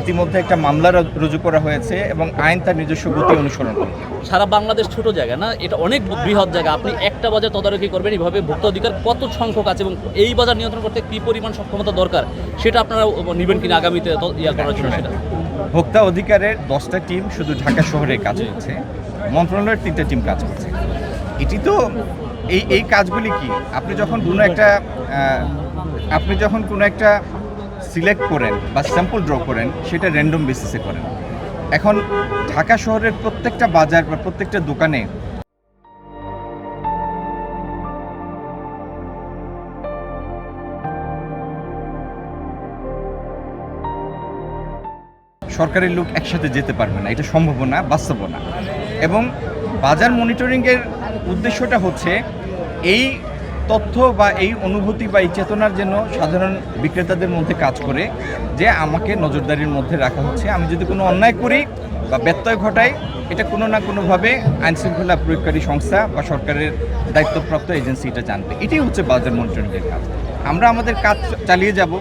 ইতিমধ্যে একটা মামলা রুজু করা হয়েছে এবং আইন তার নিজস্ব গতি অনুসরণ করে। সারা বাংলাদেশ ছোট জায়গা না, এটা অনেক বৃহৎ জায়গা। আপনি একটা বাজার তদারকি করবেন, এইভাবে ভোক্তা অধিকার কত সংখ্যক আছে এবং এই বাজার নিয়ন্ত্রণ করতে কী পরিমাণ সক্ষমতা দরকার সেটা আপনারা নেবেন কিনা আগামীতে করার জন্য? সেটা ভোক্তা অধিকারের 10টা টিম শুধু ঢাকা শহরে কাজ করছে, মন্ত্রণালয়ের 3টা টিম কাজ করছে। এটি তো এই কাজগুলি কি, আপনি যখন কোনো একটা সিলেক্ট করেন বা স্যাম্পল ড্র করেন, সেটা র্যান্ডম বেসিসে করেন। এখন ঢাকা শহরের প্রত্যেকটা বাজার বা প্রত্যেকটা দোকানে সরকারের লোক একসাথে যেতে পারবে না, এটা সম্ভব না, বাস্তব না। এবং বাজার মনিটরিংয়ের উদ্দেশ্যটা হচ্ছে এই তথ্য বা এই অনুভূতি বা এই চেতনার জন্য সাধারণ বিক্রেতাদের মধ্যে কাজ করে যে আমাকে নজরদারির মধ্যে রাখা হচ্ছে। আমি যদি কোনো অন্যায় করি বা ব্যত্যয় ঘটাই, এটা কোনো না কোনোভাবে আইনশৃঙ্খলা প্রয়োগকারী সংস্থা বা সরকারের দায়িত্বপ্রাপ্ত এজেন্সি এটা জানবে। এটাই হচ্ছে বাজার মনিটরিংয়ের কাজ। আমরা আমাদের কাজ চালিয়ে যাব।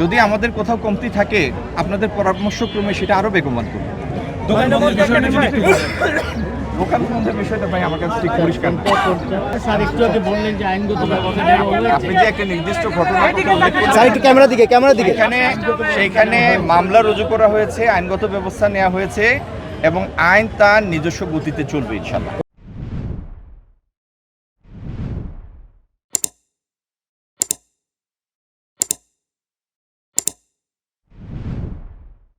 যদি আমাদের কোথাও কমতি থাকে, আপনাদের পরামর্শক্রমে সেটা আরও বেগবান করব। দোকান বন্ধের বিষয়টা ভাই আমার কাছে ঠিক পরিষ্কার না। স্যার একটু আগে বললেন যে আইনগত ব্যবস্থা নেওয়া হবে। আপনি যে একটা নির্দিষ্ট ঘটনা স্যার একটু ক্যামেরা দিকে সেইখানে মামলা রুজু করা হয়েছে, আইনগত ব্যবস্থা নেওয়া হয়েছে এবং আইন তার নিজস্ব গতিতে চলবে ইনশাআল্লাহ।